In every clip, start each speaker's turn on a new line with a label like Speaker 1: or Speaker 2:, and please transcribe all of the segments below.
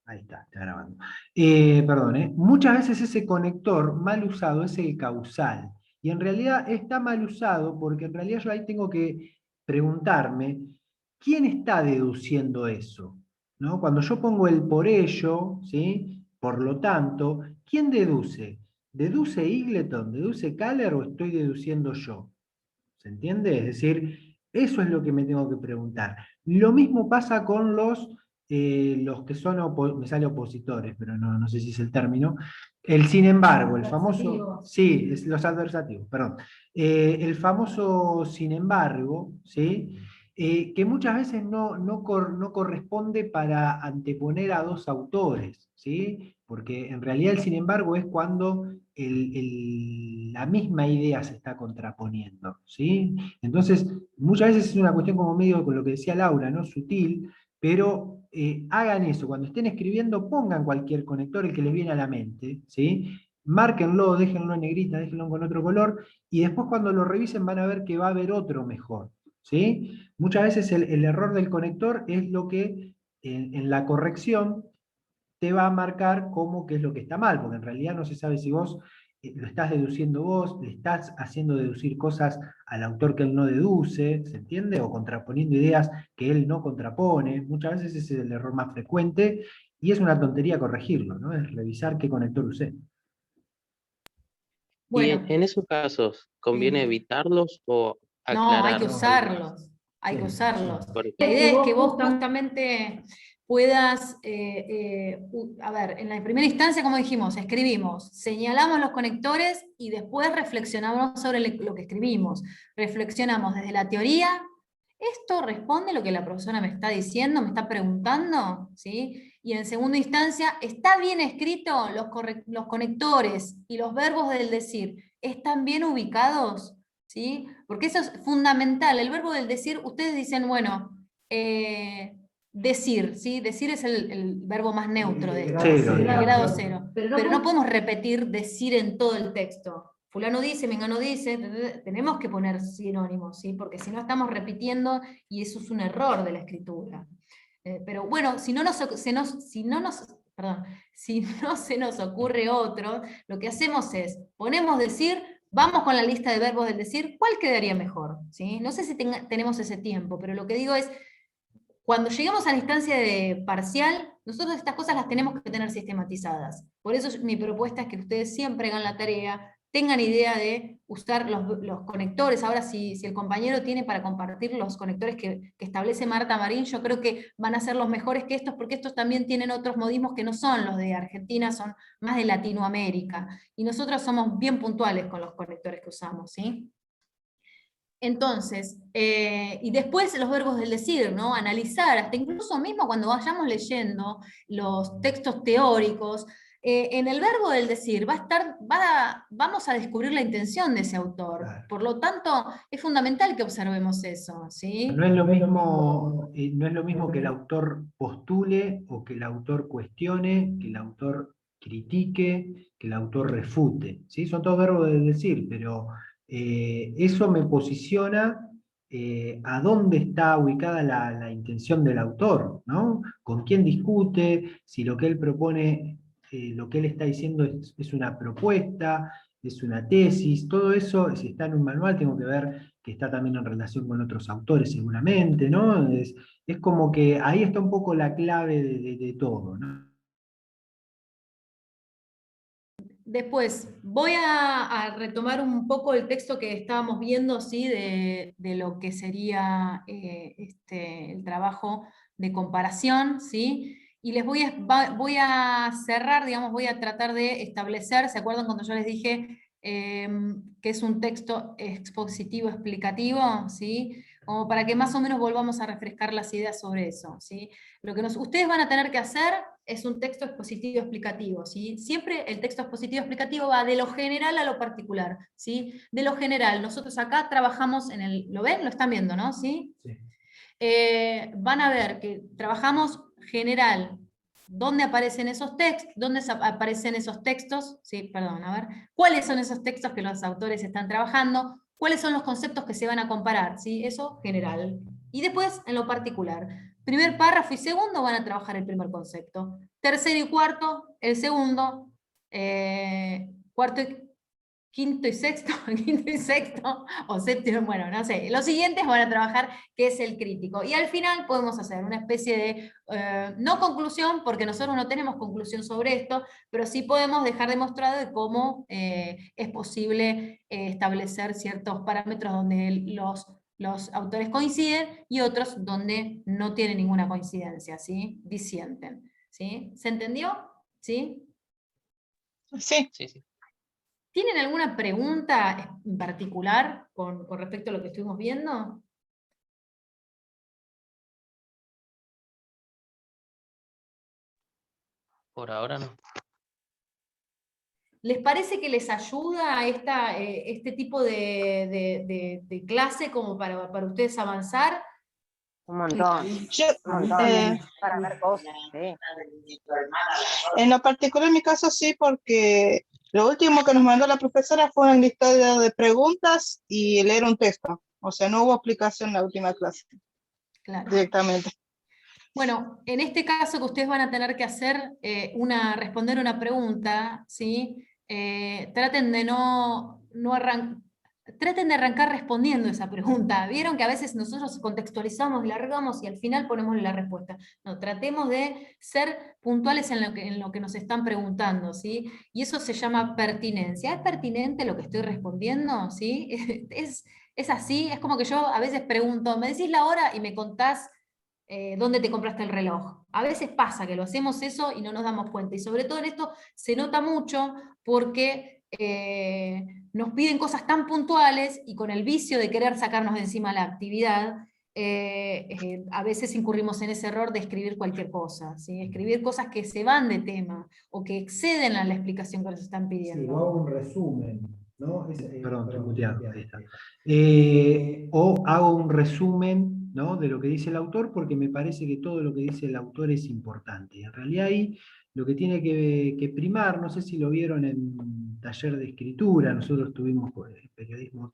Speaker 1: Ahí está grabando. Perdón, ¿eh? Muchas veces ese conector mal usado es el causal. Y en realidad está mal usado porque en realidad yo ahí tengo que preguntarme, ¿quién está deduciendo eso? ¿No? Cuando yo pongo el por ello, ¿sí? Por lo tanto, ¿quién deduce? ¿Deduce Eagleton? ¿Deduce Kaller o estoy deduciendo yo? ¿Se entiende? Es decir, eso es lo que me tengo que preguntar. Lo mismo pasa con los que son, me sale opositores, pero no sé si es el término. El sin embargo, el famoso, sí, es los adversativos, perdón. El famoso sin embargo, ¿sí? Que muchas veces no corresponde para anteponer a dos autores, ¿sí? Porque en realidad el sin embargo es cuando la misma idea se está contraponiendo, ¿sí? Entonces, muchas veces es una cuestión como medio con lo que decía Laura, ¿no? Sutil, pero hagan eso, cuando estén escribiendo, pongan cualquier conector, el que les viene a la mente, ¿sí? Márquenlo, déjenlo en negrita, déjenlo con otro color, y después cuando lo revisen van a ver que va a haber otro mejor, ¿sí? Muchas veces el error del conector es lo que en la corrección te va a marcar cómo qué es lo que está mal, porque en realidad no se sabe si vos lo estás deduciendo vos, le estás haciendo deducir cosas al autor que él no deduce, ¿se entiende? O contraponiendo ideas que él no contrapone. Muchas veces ese es el error más frecuente y es una tontería corregirlo, ¿no? Es revisar qué conector usé.
Speaker 2: Y
Speaker 3: Bueno,
Speaker 2: en esos casos, ¿conviene
Speaker 3: sí.
Speaker 2: evitarlos o
Speaker 3: No, hay que
Speaker 2: aclarar algunas?
Speaker 3: usarlos, hay
Speaker 1: Sí,
Speaker 3: que usarlos.
Speaker 2: Por-
Speaker 3: La idea es que vos justamente puedas, a ver, en la primera instancia, como dijimos, escribimos, señalamos los conectores y después reflexionamos sobre lo que escribimos. Reflexionamos desde la teoría, ¿esto responde a lo que la profesora me está diciendo, me está preguntando? ¿Sí? Y en segunda instancia, ¿está bien escrito los conectores y los verbos del decir? ¿Están bien ubicados? ¿Sí? Porque eso es fundamental. El verbo del decir, ustedes dicen, bueno, decir, ¿sí? Decir es el verbo más neutro de esto,
Speaker 1: Cero,
Speaker 3: el
Speaker 1: digamos.
Speaker 3: grado cero. Pero no podemos repetir decir en todo el texto. Fulano dice, Mengano dice, tenemos que poner sinónimos, ¿sí? Porque si no estamos repitiendo y eso es un error de la escritura. Pero bueno, si no perdón, si no se nos ocurre otro, lo que hacemos es, ponemos decir, vamos con la lista de verbos del decir, ¿cuál quedaría mejor? ¿Sí? No sé si tenemos ese tiempo, pero lo que digo es, cuando lleguemos a la instancia de parcial, nosotros estas cosas las tenemos que tener sistematizadas. Por eso mi propuesta es que ustedes siempre hagan la tarea, tengan idea de usar los conectores. Ahora, si el compañero tiene para compartir los conectores que establece Marta Marín, yo creo que van a ser los mejores que estos, porque estos también tienen otros modismos que no son los de Argentina, son más de Latinoamérica. Y nosotros somos bien puntuales con los conectores que usamos, ¿sí? Entonces, y después los verbos del decir, ¿no? Analizar, hasta incluso mismo cuando vayamos leyendo los textos teóricos, en el verbo del decir vamos a descubrir la intención de ese autor.
Speaker 1: Claro.
Speaker 3: Por lo tanto, es fundamental que observemos eso, ¿sí?
Speaker 1: No es lo mismo, no es lo mismo que el autor postule o que el autor cuestione, que el autor critique, que el autor refute, ¿sí? Son todos verbos de decir, pero eso me posiciona a dónde está ubicada la intención del autor, ¿no? Con quién discute, si lo que él propone, lo que él está diciendo es una propuesta, es una tesis, todo eso, si está en un manual, tengo que ver que está también en relación con otros autores seguramente, ¿no? Es como que ahí está un poco la clave de todo, ¿no?
Speaker 3: Después, voy a retomar un poco el texto que estábamos viendo, ¿sí? De lo que sería el trabajo de comparación, ¿sí? Y les voy a cerrar, digamos, voy a tratar de establecer, ¿se acuerdan cuando yo les dije que es un texto expositivo explicativo? ¿Sí? Como para que más o menos volvamos a refrescar las ideas sobre eso, ¿sí? Lo que ustedes van a tener que hacer es un texto expositivo explicativo, ¿sí? Siempre el texto expositivo explicativo va de lo general a lo particular, ¿sí? De lo general, nosotros acá trabajamos en el, ¿lo ven? Lo están viendo, ¿no? ¿Sí?
Speaker 1: Sí.
Speaker 3: Van a ver que trabajamos general. ¿Dónde aparecen esos textos? ¿Dónde aparecen esos textos? Sí, perdón, a ver. ¿Cuáles son esos textos que los autores están trabajando? ¿Cuáles son los conceptos que se van a comparar? ¿Sí? Eso general. Y después, en lo particular. Primer párrafo y segundo van a trabajar el primer concepto. Tercero y cuarto, el segundo. Cuarto y quinto y sexto, quinto y sexto, o séptimo, bueno, no sé. Los siguientes van a trabajar qué es el crítico. Y al final podemos hacer una especie de, no conclusión, porque nosotros no tenemos conclusión sobre esto, pero sí podemos dejar demostrado de cómo es posible establecer ciertos parámetros donde los autores coinciden y otros donde no tienen ninguna coincidencia, ¿sí? Disienten, ¿sí? ¿Se entendió? ¿Sí?
Speaker 4: Sí.
Speaker 2: Sí, sí.
Speaker 3: ¿Tienen alguna pregunta en particular con respecto a lo que estuvimos viendo?
Speaker 2: Por ahora no.
Speaker 3: ¿Les parece que les ayuda este tipo de clase como para ustedes avanzar?
Speaker 5: Un montón,
Speaker 4: Yo,
Speaker 5: un montón.
Speaker 4: eh,
Speaker 5: Para ver cosas, sí.
Speaker 4: en lo particular, en mi caso, sí, porque lo último que nos mandó la profesora fue un listado de preguntas y leer un texto. O sea, no hubo aplicación en la última clase
Speaker 3: Claro.
Speaker 4: directamente.
Speaker 3: Bueno, en este caso que ustedes van a tener que hacer, responder una pregunta, ¿sí? Traten de traten de arrancar respondiendo esa pregunta. Vieron que a veces nosotros contextualizamos, largamos y al final ponemos la respuesta. No, tratemos de ser puntuales en lo que nos están preguntando, ¿sí? Y eso se llama pertinencia. ¿Es pertinente lo que estoy respondiendo? ¿Sí? Es así, es como que yo a veces pregunto, ¿me decís la hora? Y me contás dónde te compraste el reloj. A veces pasa que lo hacemos eso y no nos damos cuenta. Y sobre todo en esto se nota mucho porque nos piden cosas tan puntuales y con el vicio de querer sacarnos de encima la actividad, a veces incurrimos en ese error de escribir cualquier cosa, ¿sí? Escribir cosas que se van de tema o que exceden a la explicación que nos están pidiendo.
Speaker 1: Sí, o hago un resumen, ¿no? Perdón, estoy muteado, ahí está. O hago un resumen, ¿no?, de lo que dice el autor, porque me parece que todo lo que dice el autor es importante. Y en realidad ahí lo que tiene que primar, no sé si lo vieron en taller de escritura, nosotros tuvimos en periodismo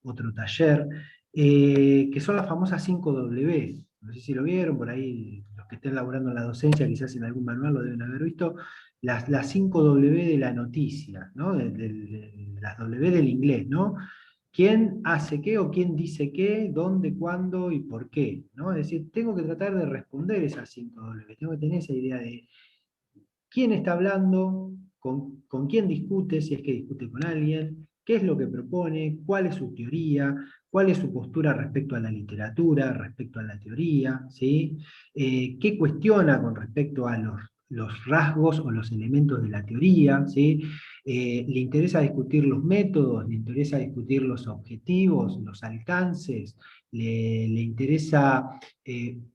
Speaker 1: otro taller, que son las famosas 5W. No sé si lo vieron, por ahí los que estén laburando en la docencia, quizás en algún manual lo deben haber visto, las 5W de la noticia, ¿no? Las W del inglés, ¿no? ¿Quién hace qué o quién dice qué, dónde, cuándo y por qué? ¿No? Es decir, tengo que tratar de responder esas 5W, tengo que tener esa idea de quién está hablando, con quién discute, si es que discute con alguien, qué es lo que propone, cuál es su teoría, cuál es su postura respecto a la literatura, respecto a la teoría, ¿sí? Qué cuestiona con respecto a los rasgos o los elementos de la teoría, ¿sí? Le interesa discutir los métodos, le interesa discutir los objetivos, los alcances, le interesa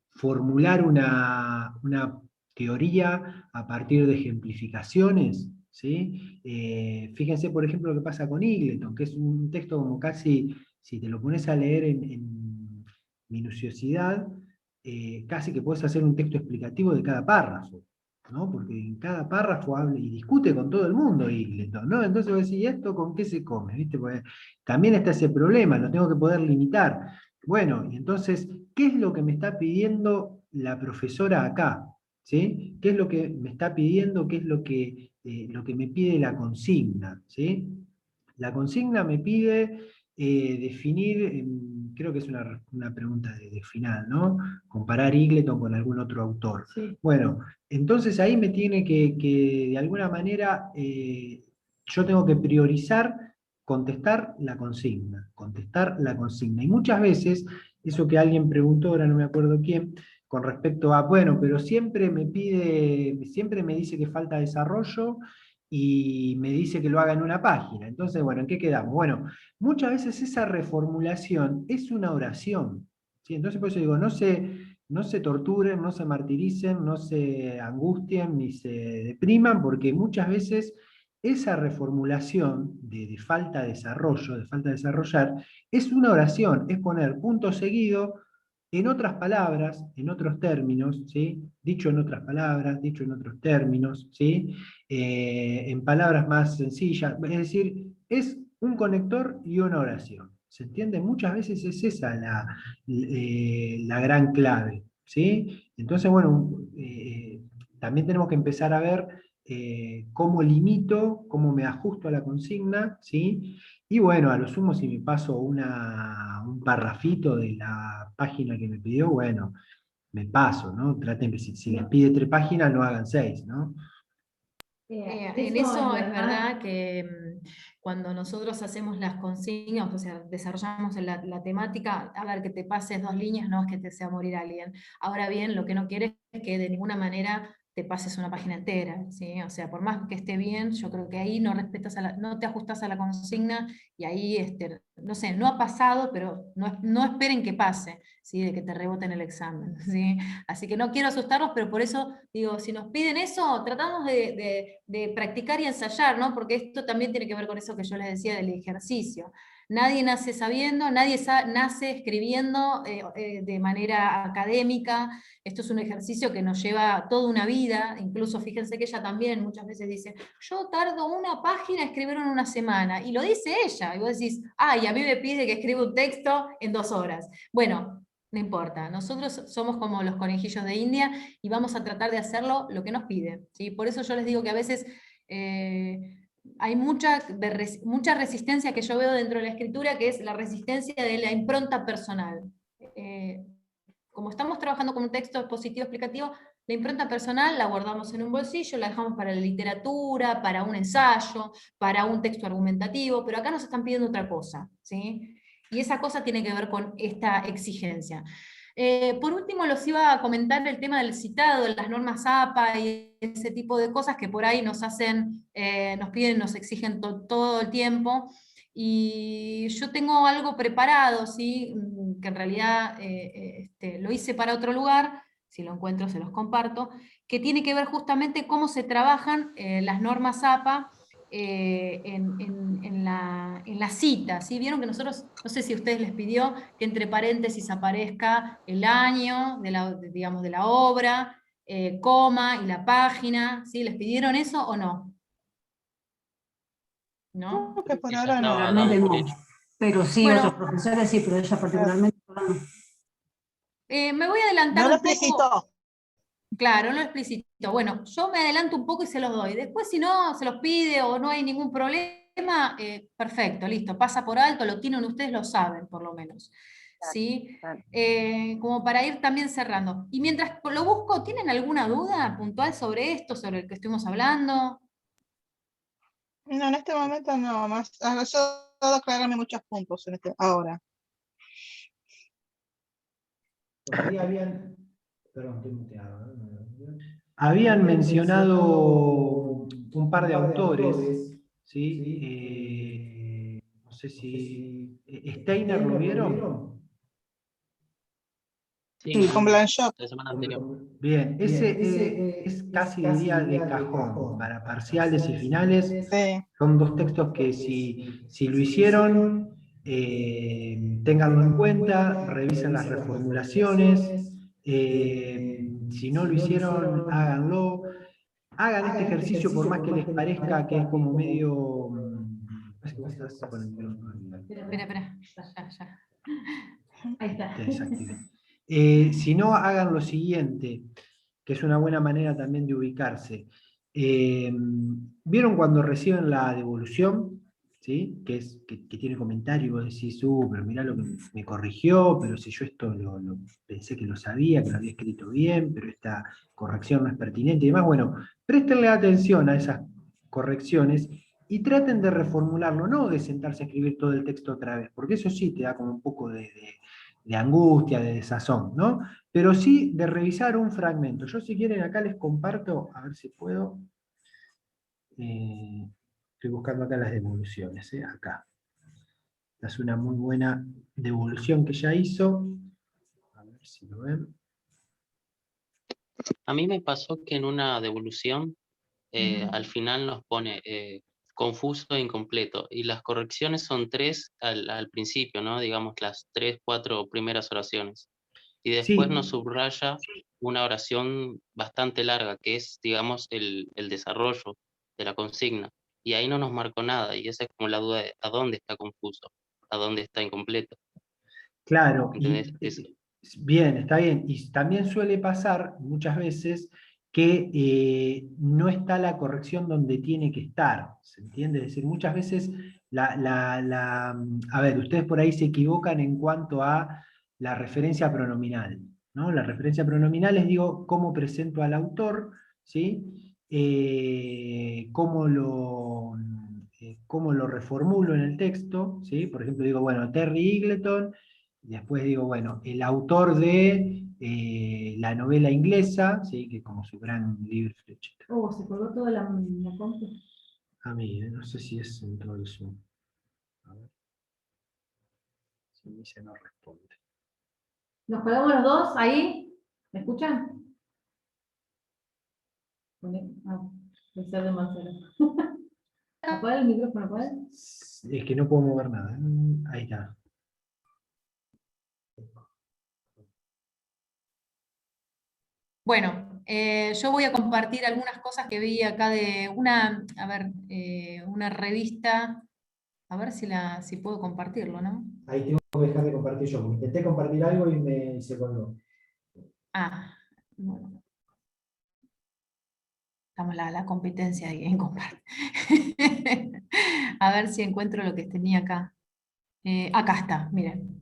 Speaker 1: formular una teoría a partir de ejemplificaciones, ¿sí? Fíjense, por ejemplo, lo que pasa con Eagleton, que es un texto como casi, si te lo pones a leer en minuciosidad, casi que puedes hacer un texto explicativo de cada párrafo, ¿no? Porque en cada párrafo habla y discute con todo el mundo Eagleton, ¿no? Entonces vos decís, ¿y esto con qué se come? ¿Viste? Porque también está ese problema, lo tengo que poder limitar. Bueno, y entonces, ¿qué es lo que me está pidiendo la profesora acá? ¿Sí? ¿Qué es lo que me está pidiendo? ¿Qué es lo que me pide la consigna? ¿Sí? La consigna me pide definir, creo que es una pregunta de final, ¿no? Comparar Eagleton con algún otro autor.
Speaker 3: Sí.
Speaker 1: Bueno, entonces ahí me tiene que de alguna manera, yo tengo que priorizar contestar la consigna, contestar la consigna. Y muchas veces, eso que alguien preguntó, ahora no me acuerdo quién, con respecto a, bueno, pero siempre me dice que falta desarrollo y me dice que lo haga en una página. Entonces, bueno, ¿en qué quedamos? Bueno, muchas veces esa reformulación es una oración, ¿sí? Entonces, por eso digo, no se torturen, no se martiricen, no se angustien, ni se depriman, porque muchas veces esa reformulación de falta de desarrollo, de falta de desarrollar, es una oración, es poner punto seguido, en otras palabras, en otros términos, ¿sí? Dicho en otras palabras, dicho en otros términos, ¿sí? En palabras más sencillas, es decir, es un conector y una oración. ¿Se entiende? Muchas veces es esa la gran clave, ¿sí? Entonces, bueno, también tenemos que empezar a ver cómo limito, cómo me ajusto a la consigna, ¿sí? Y bueno, a lo sumo si me paso un parrafito de la página que me pidió, bueno, me paso, ¿no? Traten que si les pide 3 páginas, no hagan 6, ¿no?
Speaker 3: En eso es verdad que cuando nosotros hacemos las consignas, o sea, desarrollamos la temática, a ver, que te pases 2 líneas, no es que te sea morir alguien. Ahora bien, lo que no quiere es que de ninguna manera te pases una página entera, ¿sí? O sea, por más que esté bien, yo creo que ahí no respetas no te ajustas a la consigna, y ahí, no sé, no ha pasado, pero no esperen que pase, ¿sí? De que te reboten el examen, ¿sí? Así que no quiero asustarlos, pero por eso digo, si nos piden eso, tratamos de practicar y ensayar, ¿no? Porque esto también tiene que ver con eso que yo les decía del ejercicio. Nadie nace sabiendo, nadie nace escribiendo de manera académica. Esto es un ejercicio que nos lleva toda una vida. Incluso fíjense que ella también muchas veces dice, yo tardo una página a escribir en una semana. Y lo dice ella. Y vos decís, ay, a mí me pide que escriba un texto en 2 horas. Bueno, no importa, nosotros somos como los conejillos de India y vamos a tratar de hacerlo lo que nos pide, ¿sí? Por eso yo les digo que a veces hay mucha resistencia que yo veo dentro de la escritura, que es la resistencia de la impronta personal. Como estamos trabajando con un texto expositivo explicativo, la impronta personal la guardamos en un bolsillo, la dejamos para la literatura, para un ensayo, para un texto argumentativo, pero acá nos están pidiendo otra cosa, ¿sí? Y esa cosa tiene que ver con esta exigencia. Por último, los iba a comentar el tema del citado, de las normas APA y ese tipo de cosas que por ahí nos hacen, nos piden, nos exigen todo el tiempo. Y yo tengo algo preparado, ¿sí? Que en realidad lo hice para otro lugar, si lo encuentro se los comparto, que tiene que ver justamente cómo se trabajan las normas APA en la cita, ¿sí? Vieron que nosotros, no sé si a ustedes les pidió que entre paréntesis aparezca el año digamos, de la obra, coma y la página, ¿sí? ¿Les pidieron eso o no? ¿No?
Speaker 4: Creo que por
Speaker 2: Ella
Speaker 4: ahora no.
Speaker 2: estaba dado
Speaker 6: Realmente
Speaker 2: por
Speaker 6: no.
Speaker 2: hecho.
Speaker 6: Pero sí,
Speaker 3: Bueno,
Speaker 6: otros profesores sí, pero ella particularmente no.
Speaker 3: me voy a adelantar
Speaker 4: No lo
Speaker 3: un poco.
Speaker 4: explicitó.
Speaker 3: Claro, no lo explicito. Bueno, yo me adelanto un poco y se los doy. Después, si no se los pide o no hay ningún problema, perfecto, listo, pasa por alto, lo tienen ustedes, lo saben, por lo menos. ¿Sí?
Speaker 5: claro.
Speaker 3: Como para ir también cerrando. Y mientras lo busco, ¿tienen alguna duda puntual sobre esto, sobre el que estuvimos hablando?
Speaker 4: No, en este momento no, más. Yo puedo aclararme muchos puntos ahora.
Speaker 1: Por ahí habían, perdón, estoy muteado, ¿no? Habían mencionado un par de autores, ¿sí? No sé si Steiner lo vieron.
Speaker 2: Sí,
Speaker 6: Sí.
Speaker 4: Con Blanchot.
Speaker 2: la semana anterior.
Speaker 1: Bien, ese es casi diría de cajón para parciales y finales.
Speaker 4: Sí.
Speaker 1: Son 2 textos que si lo hicieron, ténganlo en cuenta, revisen las reformulaciones, si no lo hicieron, háganlo. Hagan este ejercicio por más que les parezca que es como medio... ¿Qué pasa con el micrófono?
Speaker 3: Espera, ya. Ahí está.
Speaker 1: Te desactivé. Si no, hagan lo siguiente, que es una buena manera también de ubicarse. ¿Vieron cuando reciben la devolución? ¿Sí? Que tiene comentario y vos decís, pero mirá lo que me corrigió, pero si yo esto pensé que lo sabía, que lo había escrito bien, pero esta corrección no es pertinente y demás. Bueno, préstenle atención a esas correcciones y traten de reformularlo, no de sentarse a escribir todo el texto otra vez, porque eso sí te da como un poco de angustia, de desazón, ¿no? Pero sí de revisar un fragmento. Yo si quieren acá les comparto, a ver si puedo. Estoy buscando acá las devoluciones, acá. Esta es una muy buena devolución que ya hizo. A ver si lo ven.
Speaker 2: A mí me pasó que en una devolución al final nos pone confuso e incompleto, y las correcciones son 3 al principio, ¿no? Digamos las 3, 4 primeras oraciones. Y después
Speaker 1: Sí,
Speaker 2: nos subraya una oración bastante larga, que es, digamos, el desarrollo de la consigna. Y ahí no nos marcó nada, y esa es como la duda de a dónde está confuso, a dónde está incompleto.
Speaker 1: claro.
Speaker 2: ¿Entendés? Eso.
Speaker 1: Bien, está bien. Y también suele pasar muchas veces que no está la corrección donde tiene que estar, ¿se entiende? Es decir, muchas veces, a ver, ustedes por ahí se equivocan en cuanto a la referencia pronominal, ¿no? La referencia pronominal es, digo, cómo presento al autor, ¿sí? Cómo lo reformulo en el texto, ¿sí? Por ejemplo, digo, bueno, Terry Eagleton. Después digo, bueno, el autor de la novela inglesa, ¿sí? Que como su gran libro flechita.
Speaker 3: Oh, se colgó toda la compu.
Speaker 1: A mí, no sé si es en todo el Zoom. A ver. Si me dice no responde.
Speaker 3: ¿Nos colgamos los dos ahí? ¿Me escuchan? Pensé de Marcelo. ¿Cuál el micrófono? ¿Cuál?
Speaker 1: Es que no puedo mover nada. Ahí está.
Speaker 3: Bueno, yo voy a compartir algunas cosas que vi acá de una, a ver, una revista, a ver si puedo compartirlo, ¿no?
Speaker 1: Ahí tengo que dejar de compartir yo, porque intenté compartir algo y me se colgó.
Speaker 3: Ah, bueno. Estamos la competencia ahí en compartir. A ver si encuentro lo que tenía acá. Acá está, miren.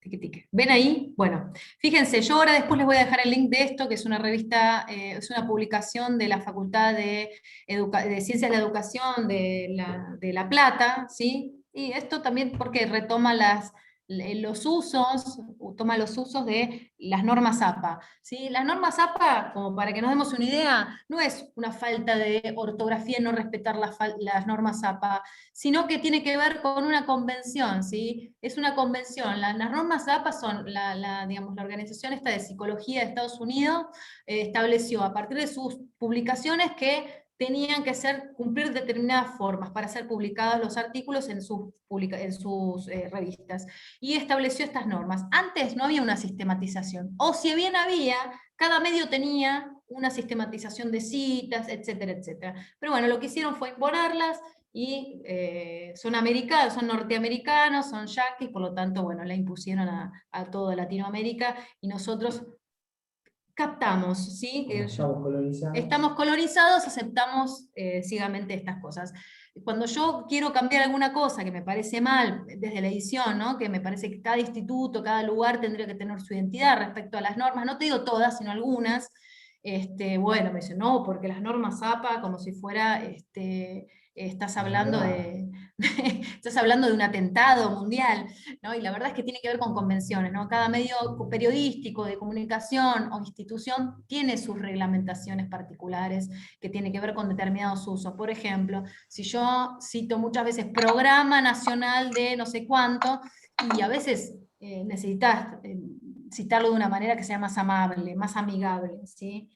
Speaker 3: Tiqui, tiqui. ¿Ven ahí? Bueno, fíjense, yo ahora después les voy a dejar el link de esto, que es una revista, es una publicación de la Facultad de Ciencias de la Educación de La Plata, ¿sí? Y esto también porque retoma los usos, toma los usos de las normas APA, ¿sí? Las normas APA, como para que nos demos una idea, no es una falta de ortografía no respetar las normas APA, sino que tiene que ver con una convención, ¿sí? Es una convención. Las normas APA son, digamos, la organización esta de psicología de Estados Unidos estableció a partir de sus publicaciones que tenían que cumplir determinadas formas para ser publicados los artículos en sus revistas. Y estableció estas normas. Antes no había una sistematización, o si bien había, cada medio tenía una sistematización de citas, etcétera, etcétera. Pero bueno, lo que hicieron fue imponerlas, y son americanos, son norteamericanos, son yanquis, por lo tanto, bueno, la impusieron a toda Latinoamérica, y nosotros captamos, ¿sí? Estamos colonizados, aceptamos ciegamente estas cosas. Cuando yo quiero cambiar alguna cosa que me parece mal, desde la edición, ¿no? Que me parece que cada instituto, cada lugar tendría que tener su identidad respecto a las normas, no te digo todas, sino algunas, bueno, me dicen, no, porque las normas APA, como si fuera, estás hablando estás hablando de un atentado mundial, ¿no? Y la verdad es que tiene que ver con convenciones, ¿no? Cada medio periodístico, de comunicación o institución tiene sus reglamentaciones particulares que tienen que ver con determinados usos. Por ejemplo, si yo cito muchas veces Programa Nacional de no sé cuánto, y a veces necesitas citarlo de una manera que sea más amable, más amigable, ¿sí?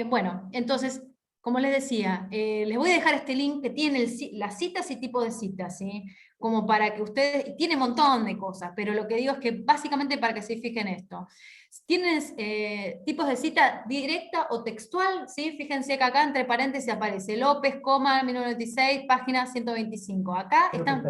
Speaker 3: Bueno, entonces, como les decía, les voy a dejar este link que tiene las citas y tipos de citas, ¿sí? Como para que ustedes, tiene un montón de cosas, pero lo que digo es que básicamente para que se fijen esto. Tienes tipos de cita directa o textual, ¿sí? Fíjense que acá entre paréntesis aparece López, 1996, página 125. Acá están...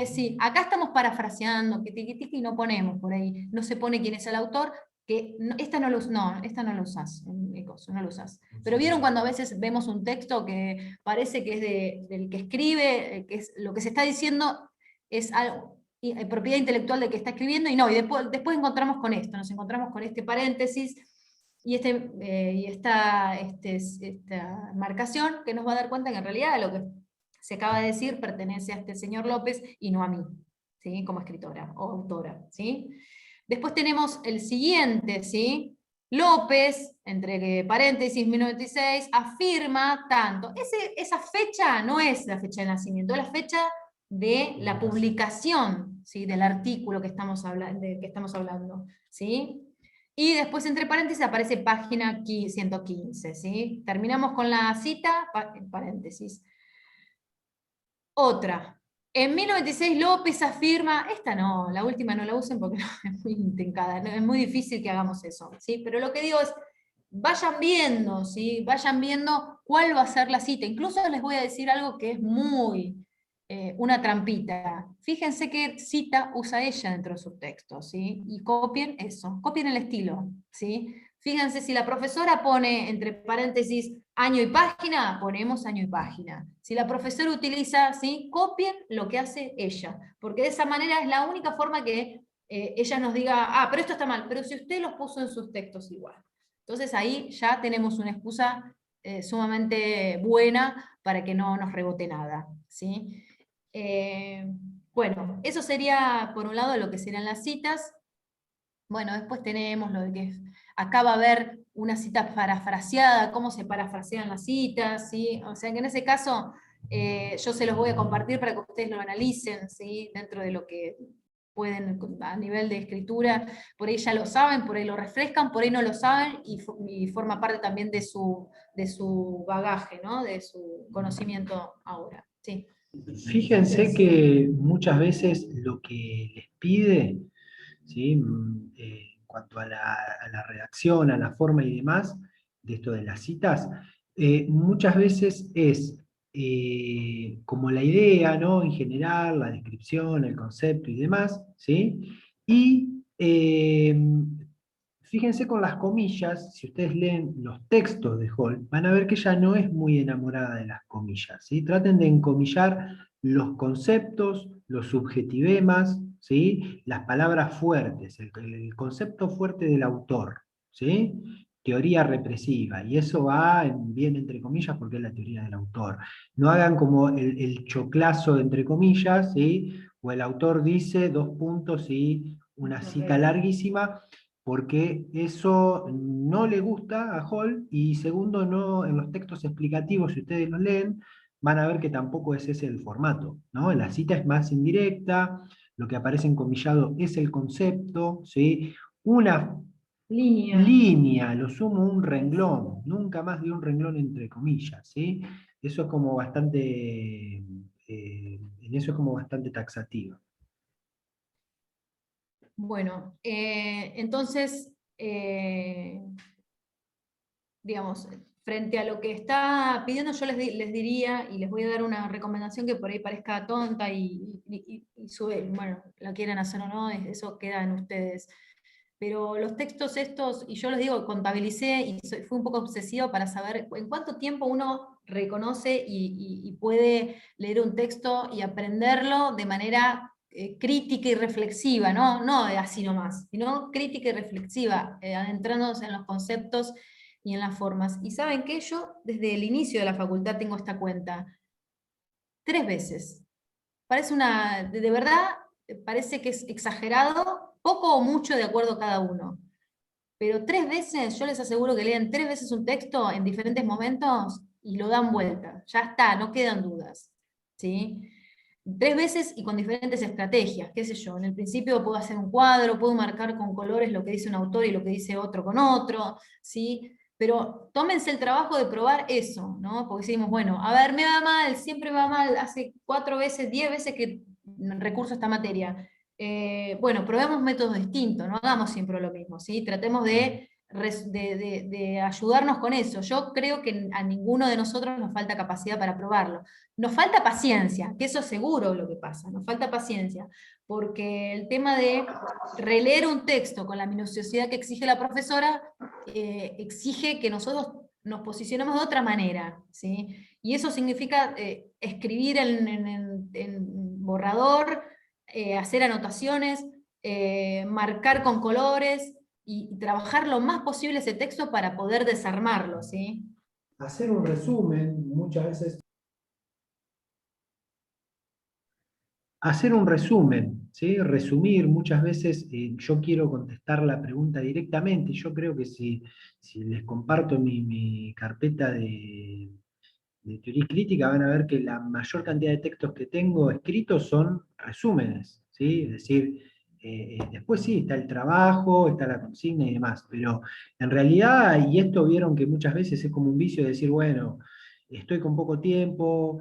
Speaker 3: sí, acá estamos parafraseando, que tiqui tiqui, y no ponemos por ahí, no se pone quién es el autor, que esta no lo usás, no lo usás. Pero vieron cuando a veces vemos un texto que parece que es del que escribe, que es lo que se está diciendo es algo, propiedad intelectual del que está escribiendo, y no, y después encontramos con esto, nos encontramos con este paréntesis y esta marcación que nos va a dar cuenta que en realidad lo que se acaba de decir pertenece a este señor López y no a mí, ¿sí? Como escritora o autora, ¿sí? Después tenemos el siguiente, ¿sí? López, entre paréntesis, 1996, afirma tanto. Esa fecha no es la fecha de nacimiento, es la fecha de la publicación, ¿sí? Del artículo que estamos hablando, ¿sí? Y después, entre paréntesis, aparece página 115, ¿sí? Terminamos con la cita, paréntesis. Otra. En 1996 López afirma, esta no, la última no la usen porque no, es muy intrincada, ¿no? Es muy difícil que hagamos eso, ¿sí? Pero lo que digo es, vayan viendo, ¿sí? Vayan viendo cuál va a ser la cita. Incluso les voy a decir algo que es muy una trampita. Fíjense qué cita usa ella dentro de sus textos, ¿sí? Y copien eso, copien el estilo, ¿sí? Fíjense, si la profesora pone entre paréntesis año y página, ponemos año y página. Si la profesora utiliza, ¿sí? Copien lo que hace ella, porque de esa manera es la única forma que ella nos diga, ah, pero esto está mal, pero si usted los puso en sus textos igual. Entonces ahí ya tenemos una excusa sumamente buena para que no nos rebote nada, ¿sí? Bueno, eso sería por un lado lo que serían las citas. Bueno, después tenemos lo de que acá va a haber una cita parafraseada, cómo se parafrasean las citas, ¿sí? O sea que en ese caso yo se los voy a compartir para que ustedes lo analicen, ¿sí? Dentro de lo que pueden a nivel de escritura, por ahí ya lo saben, por ahí lo refrescan, por ahí no lo saben, y forma parte también de su bagaje, ¿no? De su conocimiento ahora, ¿sí?
Speaker 1: Fíjense que muchas veces lo que les pide, ¿sí? En cuanto a la redacción, a la forma y demás, de esto de las citas, muchas veces es como la idea, ¿no? En general, la descripción, el concepto y demás, ¿sí? Y fíjense con las comillas, si ustedes leen los textos de Hall, van a ver que ella no es muy enamorada de las comillas, ¿sí? Traten de encomillar los conceptos, los subjetivemas, ¿sí? Las palabras fuertes, el concepto fuerte del autor, ¿sí? Teoría represiva, y eso va bien entre comillas porque es la teoría del autor. No hagan como el choclazo entre comillas, ¿sí? O el autor dice dos puntos y una cita larguísima, porque eso no le gusta a Hall, y segundo, no, en los textos explicativos, si ustedes los leen, van a ver que tampoco es ese el formato, ¿no? La cita es más indirecta, lo que aparece encomillado es el concepto, ¿sí? Una línea, lo sumo un renglón, nunca más de un renglón entre comillas, ¿sí? Eso es como bastante, en eso es como bastante taxativo.
Speaker 3: Bueno, entonces, digamos, frente a lo que está pidiendo, yo les diría, y les voy a dar una recomendación que por ahí parezca tonta bueno, la quieran hacer o no, eso queda en ustedes. Pero los textos estos, y yo les digo, contabilicé y fui un poco obsesiva para saber en cuánto tiempo uno reconoce y puede leer un texto y aprenderlo de manera crítica y reflexiva, no así nomás, sino crítica y reflexiva, adentrándonos en los conceptos y en las formas. Y saben que yo desde el inicio de la facultad tengo esta cuenta, 3 veces. Parece de verdad, parece que es exagerado, poco o mucho de acuerdo a cada uno. Pero 3 veces, yo les aseguro que leen 3 veces un texto en diferentes momentos y lo dan vuelta. Ya está, no quedan dudas. ¿Sí? 3 veces y con diferentes estrategias, qué sé yo. En el principio puedo hacer un cuadro, puedo marcar con colores lo que dice un autor y lo que dice otro con otro, ¿sí? Pero tómense el trabajo de probar eso, ¿no? Porque decimos, bueno, a ver, me va mal, siempre me va mal, hace 4 veces, 10 veces que recurso a esta materia. Bueno, probemos métodos distintos, no hagamos siempre lo mismo, ¿sí? Tratemos de ayudarnos con eso. Yo creo que a ninguno de nosotros nos falta capacidad para probarlo. Nos falta paciencia, que eso es seguro lo que pasa, nos falta paciencia, porque el tema de releer un texto con la minuciosidad que exige la profesora, exige que nosotros nos posicionemos de otra manera, ¿sí? Y eso significa escribir en borrador, hacer anotaciones, marcar con colores, y trabajar lo más posible ese texto para poder desarmarlo, ¿sí?
Speaker 1: Hacer un resumen, muchas veces. Hacer un resumen, ¿sí? Resumir, muchas veces yo quiero contestar la pregunta directamente. Yo creo que si les comparto mi carpeta de teoría crítica, van a ver que la mayor cantidad de textos que tengo escritos son resúmenes, ¿sí? Es decir, después sí, está el trabajo, está la consigna y demás, pero en realidad, y esto vieron que muchas veces es como un vicio de decir, bueno, estoy con poco tiempo,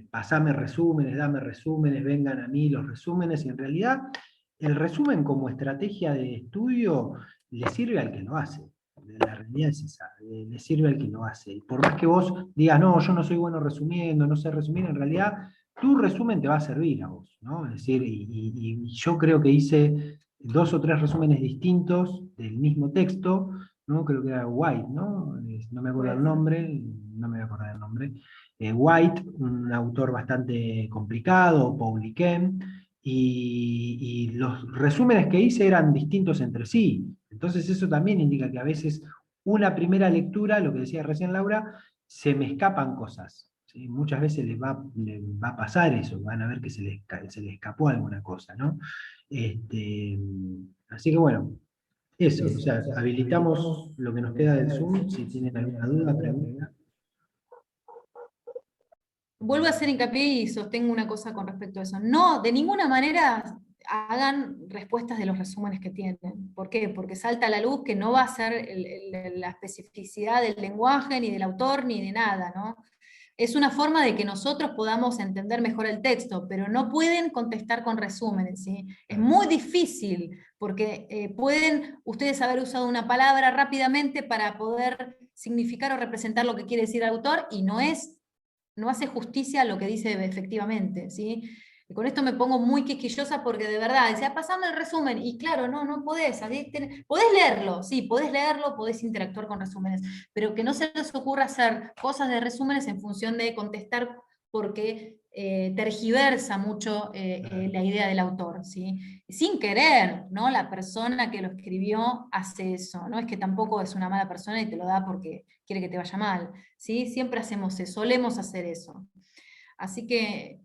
Speaker 1: pasame resúmenes, dame resúmenes, vengan a mí los resúmenes, y en realidad el resumen como estrategia de estudio le sirve al que lo hace. La realidad es esa, le sirve al que lo hace. Y por más que vos digas, no, yo no soy bueno resumiendo, no sé resumir, en realidad tu resumen te va a servir a vos, ¿no? Es decir, y yo creo que hice 2 o 3 resúmenes distintos del mismo texto, ¿no? Creo que era White, ¿no? No me acuerdo el nombre, no me voy a acordar el nombre. White, un autor bastante complicado, Pauliken, y los resúmenes que hice eran distintos entre sí. Entonces eso también indica que a veces una primera lectura, lo que decía recién Laura, se me escapan cosas. ¿Sí? Muchas veces les va a pasar eso, van a ver que se les escapó alguna cosa, ¿no? Así que bueno, eso, o sea, habilitamos lo que nos queda del Zoom, si tienen alguna duda, pregunta.
Speaker 3: Vuelvo a hacer hincapié y sostengo una cosa con respecto a eso. No, de ninguna manera hagan respuestas de los resúmenes que tienen. ¿Por qué? Porque salta a la luz que no va a ser la especificidad del lenguaje, ni del autor, ni de nada, ¿no? Es una forma de que nosotros podamos entender mejor el texto, pero no pueden contestar con resúmenes, ¿sí? Es muy difícil, porque pueden ustedes haber usado una palabra rápidamente para poder significar o representar lo que quiere decir el autor, y no hace justicia a lo que dice efectivamente, ¿sí? Y con esto me pongo muy quisquillosa porque de verdad, decía, pasame el resumen, y claro, no podés, podés leerlo, sí, podés leerlo, podés interactuar con resúmenes, pero que no se les ocurra hacer cosas de resúmenes en función de contestar porque tergiversa mucho la idea del autor, ¿sí? Sin querer, ¿no? La persona que lo escribió hace eso, no es que tampoco es una mala persona y te lo da porque quiere que te vaya mal, ¿sí? Siempre hacemos eso, solemos hacer eso. Así que,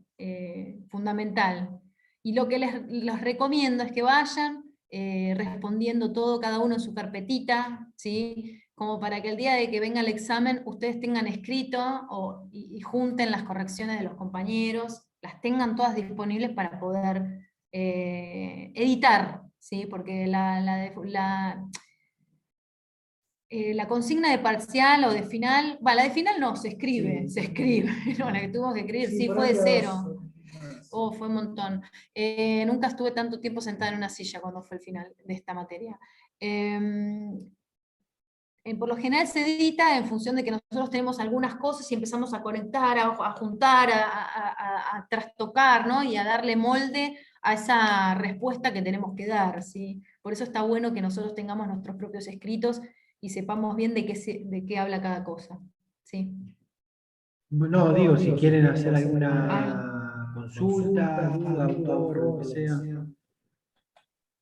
Speaker 3: fundamental. Y lo que les recomiendo es que vayan respondiendo todo, cada uno en su carpetita, ¿sí? Como para que el día de que venga el examen ustedes tengan escrito y junten las correcciones de los compañeros, las tengan todas disponibles para poder editar, ¿sí? Porque la consigna de parcial o de final, la de final no, se escribe, no, la que tuvimos que escribir, sí, fue de 0. Fue un montón. Nunca estuve tanto tiempo sentada en una silla cuando fue el final de esta materia. Por lo general se edita en función de que nosotros tenemos algunas cosas y empezamos a conectar, a juntar, a trastocar, ¿no? Y a darle molde a esa respuesta que tenemos que dar, ¿sí? Por eso está bueno que nosotros tengamos nuestros propios escritos y sepamos bien de qué habla cada cosa, ¿sí?
Speaker 1: No, digo, si quieren hacer alguna consulta, duda, autor, lo que sea.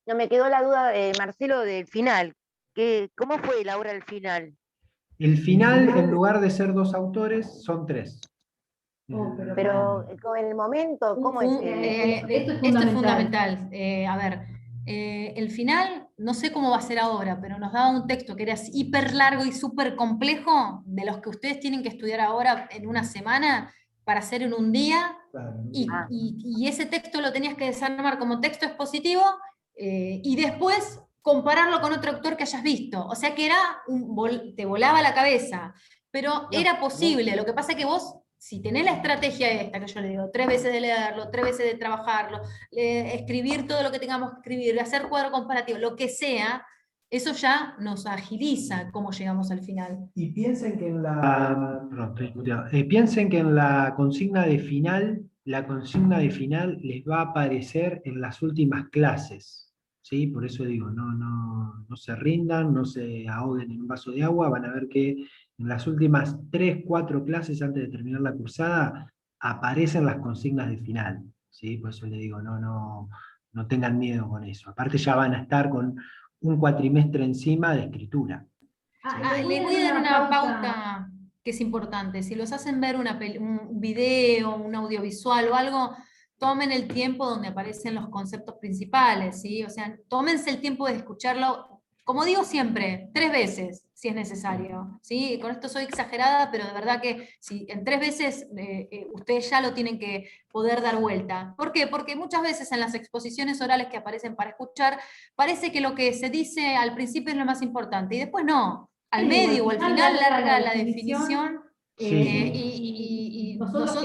Speaker 5: No, me quedó la duda, Marcelo, del final. ¿Cómo fue la obra del final?
Speaker 1: El final, en lugar de ser 2 autores, son 3.
Speaker 5: Pero en el momento, ¿cómo es?
Speaker 3: Esto es fundamental. A ver, el final, no sé cómo va a ser ahora, pero nos daba un texto que era hiper largo y súper complejo, de los que ustedes tienen que estudiar ahora en una semana, para hacer en un día, y ese texto lo tenías que desarmar como texto expositivo, y después compararlo con otro autor que hayas visto. O sea que te volaba la cabeza, pero era posible. Lo que pasa es que vos, si tenés la estrategia esta que yo le digo, 3 veces de leerlo, 3 veces de trabajarlo, escribir todo lo que tengamos que escribir, hacer cuadro comparativo, lo que sea, eso ya nos agiliza cómo llegamos al final.
Speaker 1: Y piensen que piensen que en la consigna de final les va a aparecer en las últimas clases, ¿sí? Por eso digo, no se rindan, no se ahoguen en un vaso de agua, van a ver que en las últimas 3, 4 clases antes de terminar la cursada aparecen las consignas de final, ¿sí? Por eso les digo, no tengan miedo con eso. Aparte ya van a estar con un cuatrimestre encima de escritura.
Speaker 3: Les voy a dar una pauta que es importante. Si los hacen ver un video, un audiovisual o algo, tomen el tiempo donde aparecen los conceptos principales, ¿sí? O sea, tómense el tiempo de escucharlo, como digo siempre, 3 veces, si es necesario, ¿sí? Con esto soy exagerada, pero de verdad que si en 3 veces ustedes ya lo tienen que poder dar vuelta. ¿Por qué? Porque muchas veces en las exposiciones orales que aparecen para escuchar, parece que lo que se dice al principio es lo más importante, y después no. Al medio o al final larga la definición, y nosotros